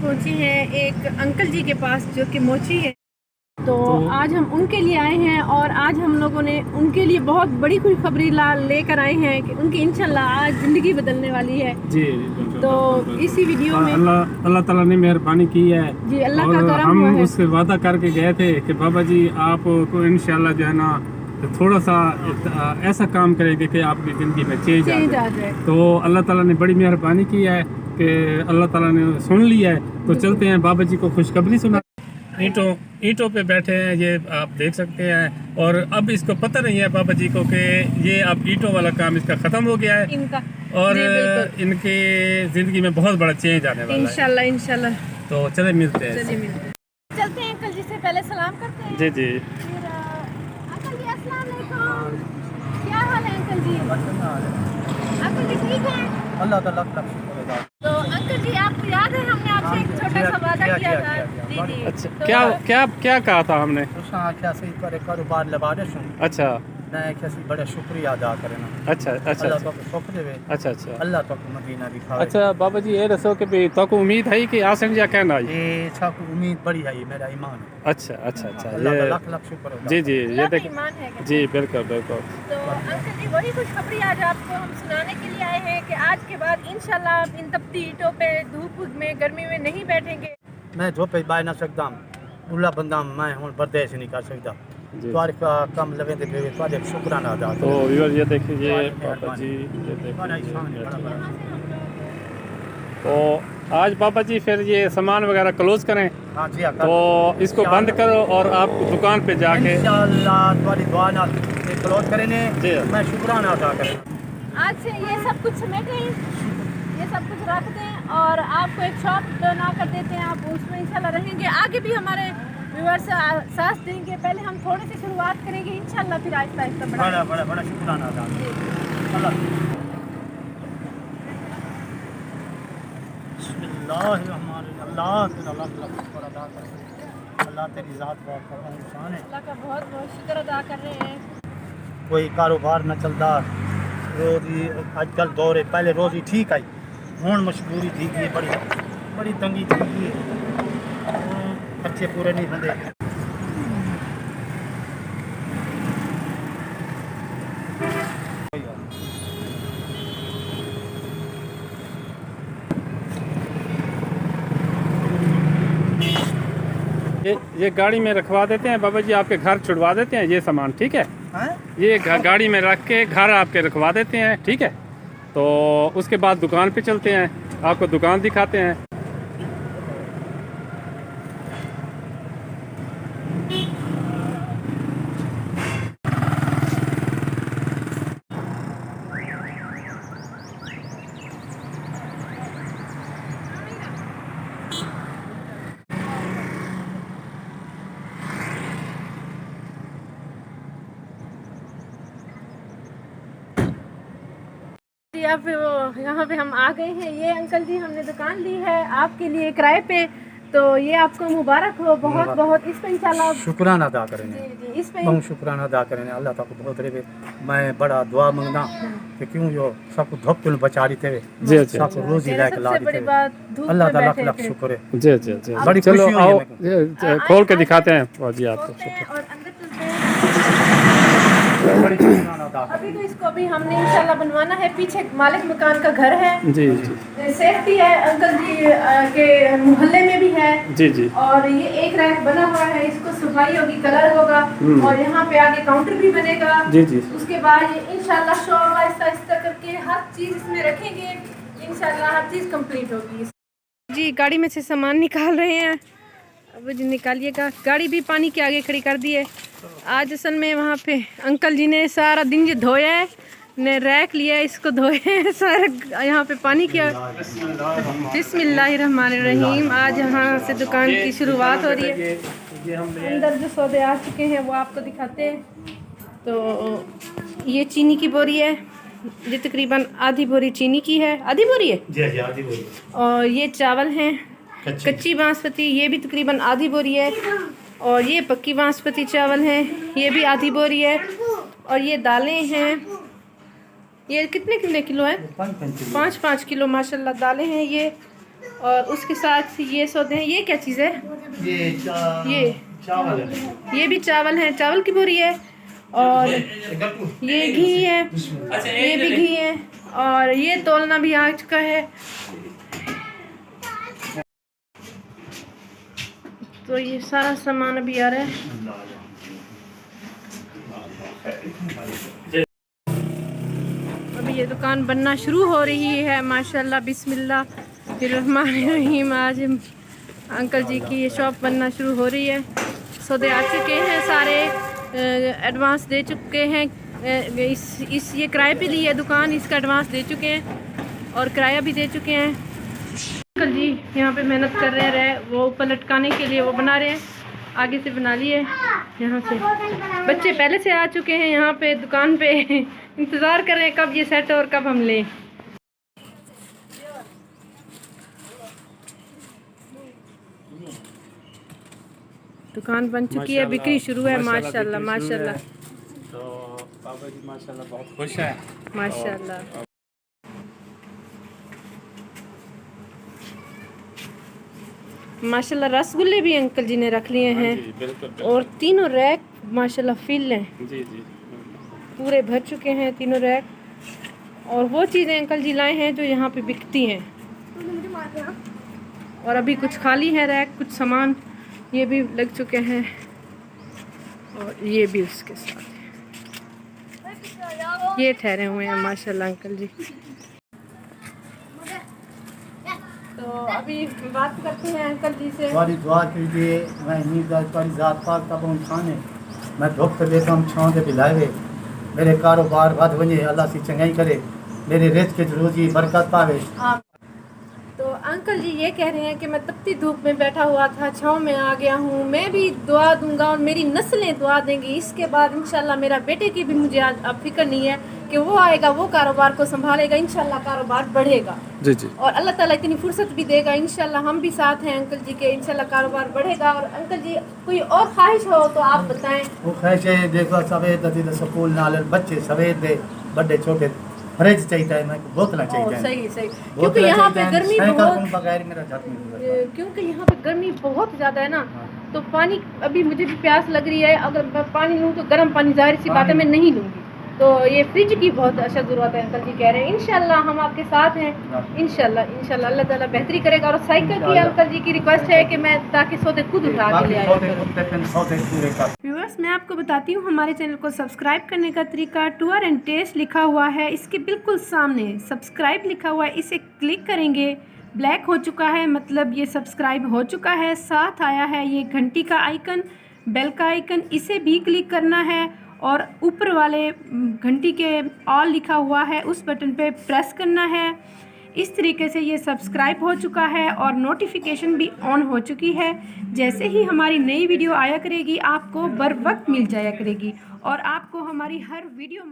पहुंचे हैं एक अंकल जी के पास जो कि मोची है। तो आज हम उनके लिए आए हैं और आज हम लोगों ने उनके लिए बहुत बड़ी खुशखबरी लेकर आए हैं कि उनकी इंशाल्लाह आज ज़िंदगी बदलने वाली है जी। तो इसी वीडियो में अल्लाह ताला ने मेहरबानी की है जी, अल्लाह का करम हम हुआ है। उससे वादा करके गए थे कि बाबा जी आपको इंशाल्लाह जो है ना थोड़ा सा ऐसा काम करेंगे कि आपकी ज़िंदगी में चेंज आ जाए। तो अल्लाह ताला ने बड़ी मेहरबानी की है कि अल्लाह ताला ने सुन लिया है। तो चलते हैं बाबा जी को खुशखबरी सुना। ईंटों पे बैठे हैं, ये आप देख सकते हैं। और अब इसको पता नहीं है बाबा जी को कि ये अब ईंटों वाला काम इसका ख़त्म हो गया है इनका और इनकी ज़िंदगी में बहुत बड़ा चेंज आने वाला है इंशाल्लाह इंशाल्लाह। तो चले मिलते हैं। चलते हैं अंकल जी से पहले सलाम करते हैं। जी जी अंकल जी अस्सलाम वालेकुम, क्या हाल है अंकल जी? अंकल जी ठीक है? अल्लाह का लाख लाख शुक्र है। तो अंकल जी आपको याद है हमने आपसे एक छोटा सा वादा किया था? जी जी। अच्छा, तो क्या कहा था हमने? आख्या से करे कारोबार लगा दे सुन। अच्छा मैं आख्या से बड़ा शुक्रिया अदा करना। अच्छा अच्छा अल्लाह तो सुख देवे। अच्छा अच्छा अल्लाह तो मदीना दिखावे। अच्छा बाबा जी ये दसो कि भी तो उम्मीद है कि आसन जा कहना है। ये अच्छा उम्मीद बड़ी है, मेरा ईमान है। अच्छा अच्छा अच्छा अल्लाह का ये लाख लाख शुक्र है। जी जी ये देख ईमान है क्या? जी बिल्कुल बिल्कुल। तो अंकल जी बड़ी खुशखबरी आज आपको हम सुनाने के लिए आए हैं कि आज के बाद इंशाल्लाह आप इन तपती ईंटों पे धूप में गर्मी में नहीं बैठेंगे। मैं झोपे बाय ना सकता बुला बंदा मैं हूँ बर्दाश्त नहीं कर सकता। द्वार का कम लगे थे तुम्हारे शुक्राना अदा तो व्यूअर ये देखिए बाबा जी ये देखिए। तो आज बाबा जी फिर ये सामान वगैरह क्लोज करें। हाँ जी। तो इसको बंद करो और आप दुकान पे जाके इंशाल्लाह तुम्हारी दुआ ना क्लोज करेंगे जी। मैं शुक्राना अदा करें। आज से ये सब कुछ समेटें, ये सब कुछ रख दें और आपको एक शॉप बना कर देते हैं। आप उसमें इंशाल्लाह रहेंगे, आगे भी हमारे व्यूअर्स साथ देंगे। पहले हम थोड़ी सी शुरुआत करेंगे इंशाल्लाह, फिर आहिस्ता आहिस्ता बड़ा बड़ा बड़ा शुक्राना अदा अल्लाह। अल्लाह तेरा लाख लाख शुक्र अदा कर। अल्लाह तेरी ज़ात बहुत बड़ा इंसान है। अल्लाह का बहुत बहुत शुक्र अदा कर रहे हैं। कोई कारोबार न चलता रोजी आजकल दौर है, पहले रोजी ठीक आई हूँ मजबूरी थी कि बड़ी बड़ी तंगी थी, खर्चे पूरे नहीं होंगे। ये गाड़ी में रखवा देते हैं बाबा जी, आपके घर छुड़वा देते हैं ये सामान, ठीक है? ये गाड़ी में रख के घर आपके रखवा देते हैं, ठीक है? तो उसके बाद दुकान पे चलते हैं, आपको दुकान दिखाते हैं। अब वो यहाँ पे हम आ गए हैं। ये अंकल जी हमने दुकान ली है आपके लिए किराए पे, तो ये आपको मुबारक हो बहुत बहुत। इस पे इंशाल्लाह शुक्राना अदा करें। जी इस पे बहुत शुक्राना अदा करें। अल्लाह ताला को बहुत रे मैं बड़ा दुआ मांगना कि क्यों जो सब धूप तुल बचा रही थे जी जी सब रोजी लायक ला दी थे। अल्लाह ताला लाख लाख शुक्र है। जी जी जी बड़ी चलो खुशी आओ हुई खोल के दिखाते हैं जी आपको। और अंदर चलते हैं। अभी तो इसको अभी हमने इंशाल्लाह बनवाना है। पीछे मालिक मकान का घर है जी जी, सेफ्टी है अंकल जी के मोहल्ले में भी है जी जी। और ये एक रैक बना हुआ है, इसको सफाई होगी, कलर होगा और यहाँ पे आगे काउंटर भी बनेगा जी जी। उसके बाद ये इंशाल्लाह शॉप आहिस्ता आहिस्ता करके हर चीज़ इसमें रखेंगे, इंशाल्लाह हर चीज़ कंप्लीट होगी। जी गाड़ी में से सामान निकाल रहे हैं, अब जी निकालिएगा। गाड़ी भी पानी के आगे खड़ी कर दी है। आज असल में वहाँ पे अंकल जी ने सारा दिन जो धोया है, ने रैक लिया है, इसको धोए हैं सारा यहाँ पे पानी किया। बिस्मिल्लाहिर्रहमानिर्रहीम। आज यहाँ से दुकान की शुरुआत हो रही है। अंदर जो सौदे आ चुके हैं वो आपको दिखाते हैं। तो ये चीनी की बोरी है, ये तकरीबन आधी बोरी चीनी की है। आधी बोरी है जी जी आधी बोरी। और ये चावल हैं कच्ची बासमती, ये भी तकरीबन आधी बोरी है। और ये पक्की बासमती चावल हैं, ये भी आधी बोरी है। और ये दालें हैं, ये कितने कितने किलो है? 5-5 किलो माशाल्लाह दालें हैं ये। और उसके साथ ये सौदे हैं। ये क्या चीज़ है? ये चावल है। ये भी चावल है, चावल की बोरी है। और ये घी है, ये भी घी है। और ये तोलना भी आ चुका है। तो ये सारा सामान अभी आ रहा है। अभी ये दुकान बनना शुरू हो रही है माशाल्लाह। बिस्मिल्लाहिर्रहमानिर्रहीम। आज अंकल जी की ये शॉप बनना शुरू हो रही है। सौदे आ चुके हैं सारे, एडवांस दे चुके हैं। इस ये किराए पे ली है दुकान, इसका एडवांस दे चुके हैं और किराया भी दे चुके हैं। अंकल जी यहाँ पे मेहनत कर रहे हैं, वो ऊपर लटकाने के लिए वो बना रहे हैं। आगे से बना लिए, यहाँ से बच्चे पहले से आ चुके हैं यहाँ पे दुकान पे इंतज़ार कर रहे हैं कब ये सेट और कब हम लें। दुकान बन चुकी है, बिक्री शुरू है माशाल्लाह माशाल्लाह। तो बाबा जी माशाल्लाह बहुत खुश है माशाल्लाह। माशाल्लाह रसगुल्ले भी अंकल जी ने रख लिए हैं। बिल्कुल। और तीनों रैक माशाल्लाह फिल हैं। जी जी पूरे भर चुके हैं तीनों रैक। और वो चीज़ें अंकल जी लाए हैं जो यहाँ पे बिकती हैं। और अभी कुछ खाली है रैक, कुछ सामान ये भी लग चुके हैं। और ये भी उसके साथ ये ठहरे हुए हैं माशाल्लाह अंकल जी। तो अभी बात करते हैं अंकल जी से। तुम्हारी दुआ कीजिए, मैं उम्मीद है तुम्हारी ज़ात पाक का बहुत खाने मैं दुख देता हूँ छाँव के पिलावे, मेरे कारोबार वध वने, अल्लाह से चंगाई करे, मेरे रिज़्क़ के रोज़ी बरकत पावे। तो अंकल जी ये कह रहे हैं कि मैं तपती धूप में बैठा हुआ था, छाँव में आ गया हूँ, मैं भी दुआ दूंगा और मेरी नस्लें दुआ देंगी। इसके बाद इंशाल्लाह मेरा बेटे की भी मुझे आज अब फिक्र नहीं है कि वो आएगा, वो कारोबार को संभालेगा, इंशाल्लाह कारोबार बढ़ेगा। जी जी। और अल्लाह ताला इतनी फुर्सत भी देगा, इंशाल्लाह हम भी साथ हैं अंकल जी के, इंशाल्लाह कारोबार बढ़ेगा। और अंकल जी कोई और ख्वाहिश हो तो आप बताएं। वो ख्वाहिश है देखो सवेद दी स्कूल नाल बच्चे सवेद दे बड़े छोटे फ्रिज चाहिए, मैं बोतल चाहिए। सही सही, क्योंकि यहाँ पे गर्मी बहुत, बगैर मेरा जात नहीं, क्योंकि यहाँ पे गर्मी बहुत ज़्यादा है ना। तो पानी अभी मुझे भी प्यास लग रही है, अगर मैं पानी लूँ तो गर्म पानी, जाहिर सी बात है मैं नहीं लूँगी। तो ये फ्रिज की बहुत अच्छा ज़रूरत है अंकल जी कह रहे हैं। इंशाल्लाह हम आपके साथ हैं, इंशाल्लाह इंशाल्लाह अल्लाह ताला बेहतरी करेगा। और साइकिल की अंकल जी की रिक्वेस्ट है कि मैं ताकि सौदे खुद उठा के ले आया। व्यूअर्स मैं आपको बताती हूँ हमारे चैनल को सब्सक्राइब करने का तरीका। टूर एंड टेस्ट लिखा हुआ है, इसके बिल्कुल सामने सब्सक्राइब लिखा हुआ है, इसे क्लिक करेंगे। ब्लैक हो चुका है मतलब ये सब्सक्राइब हो चुका है। साथ आया है ये घंटी का आइकन, बेल का आइकन, इसे भी क्लिक करना है। और ऊपर वाले घंटी के ऑल लिखा हुआ है उस बटन पे प्रेस करना है। इस तरीके से ये सब्सक्राइब हो चुका है और नोटिफिकेशन भी ऑन हो चुकी है। जैसे ही हमारी नई वीडियो आया करेगी आपको बर वक्त मिल जाया करेगी और आपको हमारी हर वीडियो